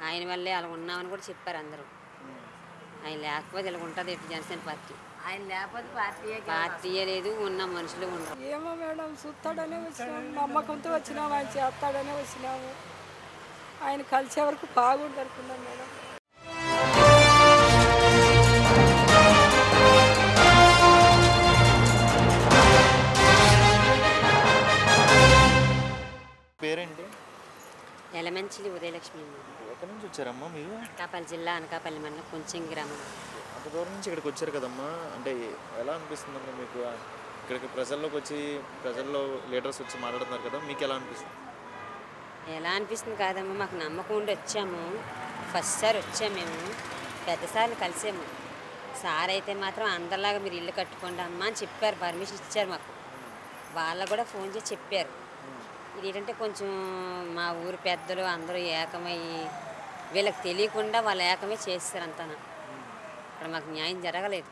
ఆయన వల్లే అలా ఉన్నామని కూడా చెప్పారు అందరూ. ఆయన లేకపోతే ఇలా ఉంటుంది జనసేన పార్టీ. ఆయన లేకపోతే పార్టీయే లేదు, ఉన్న మనుషులు ఉండరు. ఏమో మేడం, చూస్తాడనే వచ్చినాము, నమ్మకంతో వచ్చినాము, ఆయన చేస్తాడనే వచ్చినాము. ఆయన కలిసే వరకు బాగుంది అనుకున్నాం మేడం. పేరేంటి? ఎలమంచిలి ఉదయలక్ష్మి. ఎక్కడి నుంచి వచ్చారమ్మా మీరు? అనకాపల్లి జిల్లా, అనకాపల్లి మండలం, కొంచెం గ్రామం. అంత దూరం నుంచి ఇక్కడికి వచ్చారు కదమ్మా, అంటే ఎలా అనిపిస్తుందమ్మా మీకు? ఇక్కడికి ప్రజల్లోకి వచ్చి ప్రజల్లో లీడర్స్ వచ్చి మాట్లాడుతున్నారు కదా, మీకు ఎలా అనిపిస్తుంది? ఎలా అనిపిస్తుంది కాదమ్మా, మాకు నమ్మకం ఉండి వచ్చాము. ఫస్ట్ సారి వచ్చాము మేము, పెద్దసార్లు కలిసాము. సార్ అయితే మాత్రం అందరిలాగా మీరు ఇల్లు కట్టుకోండి అమ్మా అని చెప్పారు, పర్మిషన్ ఇచ్చారు మాకు. వాళ్ళకు కూడా ఫోన్ చేసి చెప్పారు. ఇది ఏంటంటే కొంచెం మా ఊరు పెద్దలు అందరూ ఏకమయ్యి వీళ్ళకి తెలియకుండా వాళ్ళు ఏకమై చేస్తారు అంతా. ఇక్కడ మాకు న్యాయం జరగలేదు.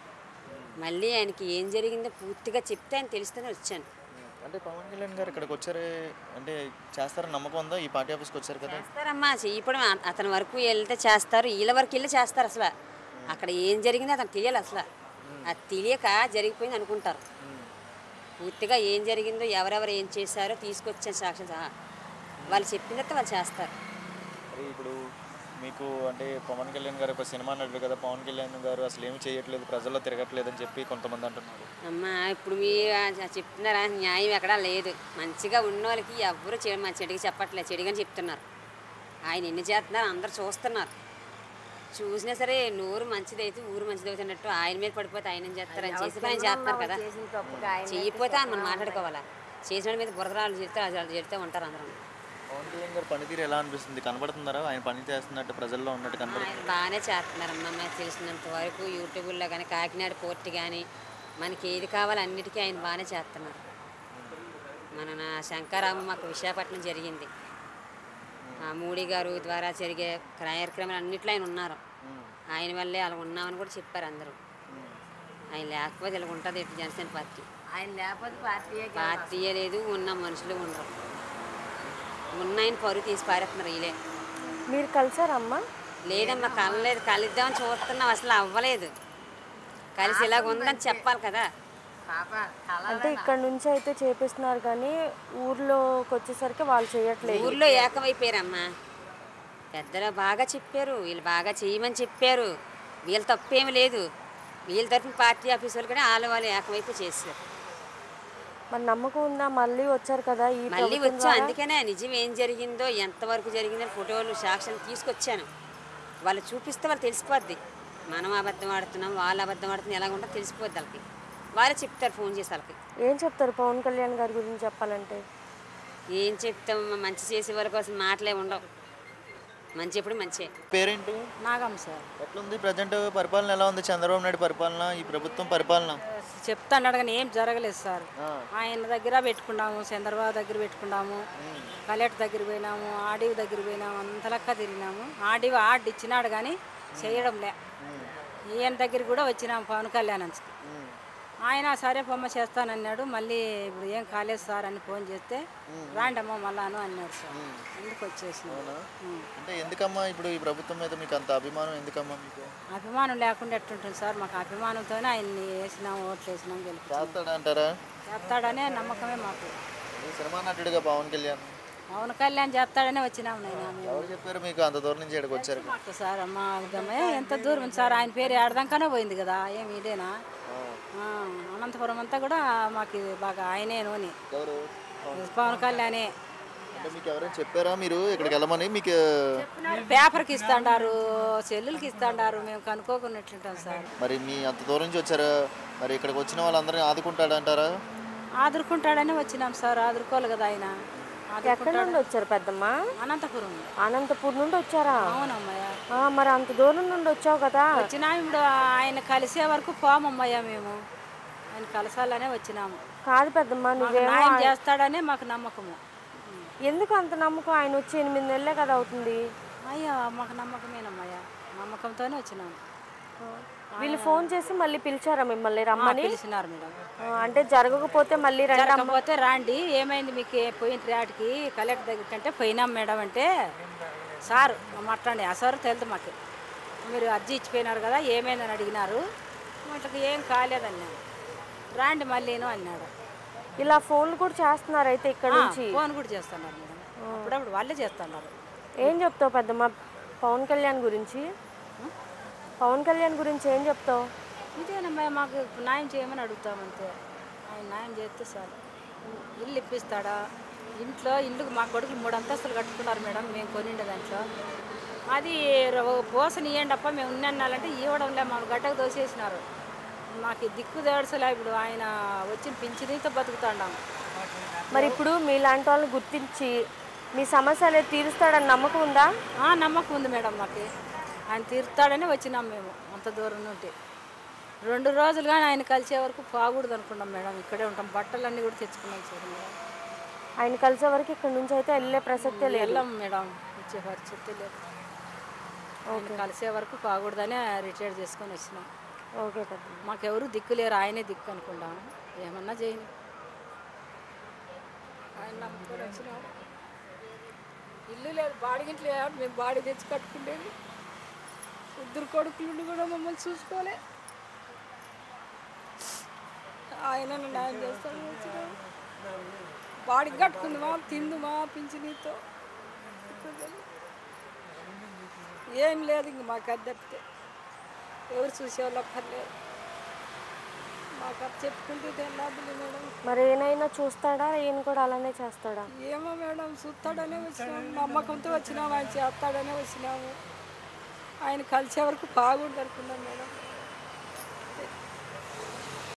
మళ్ళీ ఆయనకి ఏం జరిగిందో పూర్తిగా చెప్తే ఆయన తెలుస్తూనే వచ్చాను. అంటే పవన్ కళ్యాణ్ గారు ఇక్కడికి వచ్చారే అంటే చేస్తారని నమ్మకం ఉందా? ఈ పార్టీ ఆఫీస్కి వచ్చారు కదా. చేస్తారమ్మా, చేయడం అతని వరకు వెళ్తే చేస్తారు, వీళ్ళ వరకు వెళ్ళి చేస్తారు. అసలు అక్కడ ఏం జరిగిందో అతను తెలియాలి. అసలు అది తెలియక జరిగిపోయింది అనుకుంటారు. పూర్తిగా ఏం జరిగిందో ఎవరెవరు ఏం చేశారో తీసుకొచ్చాను సాక్ష్యం సహా. వాళ్ళు చెప్పిన తర్వాత వాళ్ళు చేస్తారు. మరి ఇప్పుడు మీకు అంటే పవన్ కళ్యాణ్ గారు ఒక సినిమా నటుడు కదా, పవన్ కళ్యాణ్ గారు అసలు ఏమి చేయట్లేదు, ప్రజల్లో తిరగట్లేదు అని చెప్పి కొంతమంది అంటున్నారు. అమ్మా ఇప్పుడు మీరు చెప్తున్నారా, న్యాయం ఎక్కడా లేదు. మంచిగా ఉన్న వాళ్ళకి ఎవరు మా చెడిగా చెప్పట్లేదు, చెడిగాని చెప్తున్నారు. ఆయన ఎన్ని చేస్తున్నారు అందరు చూస్తున్నారు. చూసినా సరే నోరు మంచిదైతే ఊరు మంచిది అవుతున్నట్టు ఆయన మీద పడిపోతే ఆయన ఏం చేస్తారని చేసి ఆయన చేస్తున్నారు కదా. చేయకపోతే మనం మాట్లాడుకోవాలా, చేసిన మీద బురదరాలు చెప్తే వాళ్ళు చెప్తే ఉంటారు అందరూ. పవన్ కళ్యాణ్ గారు పనితీరు ఎలా అనిపిస్తుంది? కనబడుతున్నారా ఆయన పని చేస్తున్నట్టు, ప్రజల్లో ఉన్నట్టు కనబడుతుంది? ఆయన బాగానే చేస్తున్నారమ్మా, మనకు తెలిసినంత వరకు యూట్యూబ్లో కానీ కాకినాడ పోర్టు కానీ మనకి ఏది కావాలో అన్నిటికీ ఆయన బాగానే చేస్తున్నారు. మన శంకరామ మాకు విశాఖపట్నం జరిగింది, మోడీ గారు ద్వారా జరిగే కార్యక్రమాలు అన్నిట్లో ఆయన ఉన్నారు. ఆయన వల్లే అలా ఉన్నామని కూడా చెప్పారు అందరూ. ఆయన లేకపోతే ఇలా ఉంటుంది జనసేన పార్టీ. ఆయన లేకపోతే పార్టీయే లేదు, ఉన్న మనుషులు ఉండరు. ఉన్న ఆయన పరువు తీసి పారేస్తున్నారు వీళ్ళే. మీరు కలిసారమ్మా? లేదమ్మా, కలలేదు. కలిద్దామని చూస్తున్నాం, అసలు అవ్వలేదు. కలిసి ఇలాగ ఉందని చెప్పాలి కదా. అంటే ఇక్కడ నుంచి అయితే చేపిస్తున్నారు కానీ ఊర్లోకి వచ్చేసరికి వాళ్ళు చేయట్లేదు. ఊర్లో ఏకమైపోయారమ్మా. పెద్దలు బాగా చెప్పారు, వీళ్ళు బాగా చేయమని చెప్పారు. వీళ్ళ తప్పేమి లేదు. వీళ్ళ తరఫున పార్టీ ఆఫీస్ వాళ్ళు కూడా వాళ్ళు ఏకమైపోయి చేశారు. మరి నమ్మకం ఉందా? మళ్ళీ వచ్చారు కదా, మళ్ళీ వచ్చాం. అందుకనే నిజం ఏం జరిగిందో ఎంతవరకు జరిగిందో ఫోటోలు సాక్ష్యాలు తీసుకొచ్చాను. వాళ్ళు చూపిస్తే వాళ్ళు తెలిసిపోద్ది. మనం అబద్ధం ఆడుతున్నాం, వాళ్ళు అబద్ధం ఆడుతున్నాం, ఎలాగ ఉంటుందో తెలిసిపోద్ది వాళ్ళకి. వాళ్ళే చెప్తారు ఫోన్ చేసి. వాళ్ళకి ఏం చెప్తారు పవన్ కళ్యాణ్ గారి గురించి చెప్పాలంటే? ఏం చెప్తాం, మంచి చేసే వాళ్ళ కోసం మాటలే ఉండవు. మంచి ఎప్పుడు మంచి. పేరేంటి? నాగం సార్. ఎట్లుంది ప్రజెంట్ పరిపాలన? ఎలా ఉంది చంద్రబాబు నాయుడు పరిపాలన, ఈ ప్రభుత్వం పరిపాలన? చెప్తాడు కానీ ఏం జరగలేదు సార్. ఆయన దగ్గర పెట్టుకున్నాము, చంద్రబాబు దగ్గర పెట్టుకున్నాము, కలెక్టర్ దగ్గర పోయినాము, ఆర్డీఓ దగ్గర పోయినాము, అంతలక్క తిరిగినాము. ఆర్డీఓ ఆర్డర్ ఇచ్చినాడు కానీ చేయడంలే. ఈయన దగ్గర కూడా వచ్చినాము పవన్ కళ్యాణ్ నుంచి. ఆయన సరే బొమ్మ చేస్తానన్నాడు. మళ్ళీ ఇప్పుడు ఏం కాలేదు సార్ అని ఫోన్ చేస్తే రాండమ్మా మళ్ళాను అన్నాడు సార్. ఎందుకు వచ్చేసినాడు. అంటే ఎందుకమ్మా ఇప్పుడు ఈ ప్రభుత్వం మీద మీకు అంత అభిమానం? ఎందుకమ్మా మీకు అభిమానం లేకుండా ఎట్టుంటుంది సార్? మాకు అభిమానంతోనే ఆయన్ని వేసినాం, ఓట్లు వేసినాం, చేస్తాడంటారా? చేస్తాడనే నమ్మకమే మాకు. సినిమా నటుడిగా పవన్ కళ్యాణ్ పవన్ కళ్యాణ్ చేస్తాడనే వచ్చినాము. ఎవరు చెప్పారు మీకు అంత దూరం నుంచి ఇక్కడికి వచ్చారు? మాకు సార్ మా ఎంత దూరం ఉంది సార్. ఆయన పేరు ఏడదాకానే పోయింది కదా, ఏమి ఇదేనా? అనంతపురం అంతా కూడా మాకు బాగా ఆయనేనోని పవన్ కళ్యాణే. అంటే మీకు ఎవరైనా చెప్పారా మీరు ఇక్కడికి వెళ్ళమని? మీకు పేపర్కి ఇస్తాండారు, సెల్లులకి ఇస్తాండారు, మేము కనుక్కోకున్నట్లుంటాం సార్. మరి మీ అంత దూరం నుంచి వచ్చారా? మరి ఇక్కడికి వచ్చిన వాళ్ళందరినీ ఆదుకుంటాడంటారా? ఆదుకుంటాడని వచ్చినాం సార్. ఆదుకోవాలి కదా ఆయన. ఎక్కడి నుండి వచ్చారు పెద్దమ్మ? అనంతపురం. అనంతపురం నుండి వచ్చారా? అవునమ్మయ్య. మరి అంత దూరం నుండి వచ్చావు కదా. వచ్చినా ఇప్పుడు ఆయన కలిసే వరకు పోమమ్మయ్య. మేము ఆయన కలసాలనే వచ్చినాము. కాదు పెద్దమ్మ, నువ్వేమో ఆయన చేస్తాడనే మాకు నమ్మకము. ఎందుకు అంత నమ్మకం? ఆయన వచ్చి 8 నెలలే కదా అవుతుంది. అయ్యా మాకు నమ్మకమేనమ్మయ్య, నమ్మకంతోనే వచ్చినాము. వీళ్ళు ఫోన్ చేసి మళ్ళీ పిలిచారా మిమ్మల్ని రమ్మని? పిలిచినారు మేడం. అంటే జరగకపోతే మళ్ళీ జరగకపోతే రాండి, ఏమైంది మీకు పోయిన రాటికి కలెక్టర్ దగ్గర కంటే పోయినాం మేడం అంటే సార్ మాట్లాడి ఆ సార్ తెలుసు మాకు, మీరు అర్జీ ఇచ్చిపోయినారు కదా ఏమైందని అడిగినారు, మాటకు ఏం కాలేదన్నాడు, రాండి మళ్ళీను అన్నాడు. ఇలా ఫోన్లు కూడా చేస్తున్నారు అయితే ఇక్కడ నుంచి? ఫోన్ కూడా చేస్తున్నారు మేడం, అప్పుడప్పుడు వాళ్ళే చేస్తున్నారు. ఏం చెప్తావు పెద్దమ్మ పవన్ కళ్యాణ్ గురించి? పవన్ కళ్యాణ్ గురించి ఏం చెప్తావు? ఇదేనమ్మా మాకు న్యాయం చేయమని అడుగుతామంతే, ఆయన న్యాయం చేస్తే చాలు. ఇల్లు ఇప్పిస్తాడా? ఇంట్లో ఇల్లుకు మా కొడుకులు 3 అంతస్తులు కట్టుకున్నారు మేడం, మేము కొనిండే దాంట్లో. అది పోసని ఇవ్వండి అప్ప మేము ఉన్నాలంటే ఇవ్వడంలే, మా గడ్డకు దోసేసినారు. మాకు దిక్కు దేడసలే, ఇప్పుడు ఆయన వచ్చిన పింఛనీతో బతుకుతాండాం. మరి ఇప్పుడు మీలాంటి వాళ్ళని గుర్తించి మీ సమస్య అనేది తీరుస్తాడని నమ్మకం ఉందా? నమ్మకం ఉంది మేడం, మాకు ఆయన తీరుతాడని వచ్చినాం మేము అంత దూరం నుండి. 2 రోజులు కానీ ఆయన కలిసే వరకు పోకూడదు అనుకున్నాం మేడం, ఇక్కడే ఉంటాం, బట్టలన్నీ కూడా తెచ్చుకున్నాం సార్ మేడం. ఆయన కలిసే వరకు ఇక్కడ నుంచి అయితే వెళ్ళే ప్రసక్తే లేదు. వెళ్ళాం మేడం, వచ్చే పరిస్థితి లేదు. ఆయన కలిసే వరకు పోకూడదని రిటైర్ చేసుకొని వచ్చినాం. ఓకే పెద్ద, మాకెవరు దిక్కు లేరు, ఆయనే దిక్కు అనుకుంటాం, ఏమన్నా చేయను. ఆయన నమ్ముకొని వచ్చినాం, ఇల్లు లేదు, బాడిగింట్లో మేము బాడీ తెచ్చి కట్టుకుంటేది. 2 కొడుకులు కూడా మమ్మల్ని చూసుకోలే, ఆయన న్యాయం చేస్తాడు. వచ్చినాం, బాడీకి కట్టుకుందామా, తిందుమా పింఛనీతో, ఏం లేదు ఇంక మాకు అది తప్పితే ఎవరు చూసేవాళ్ళు ఒక్కర్లేదు. మాకు అది చెప్పుకుంటే తెల్లాదులే మేడం. మరి ఏనైనా చూస్తాడా? ఈయన కూడా అలానే చేస్తాడా? ఏమో మేడం, చూస్తాడనే వచ్చినాము, నమ్మకంతో వచ్చినాము, ఆయన చేస్తాడనే వచ్చినాము. ఆయన కలిసే వరకు బాగుంది అనుకున్నాం మేడం.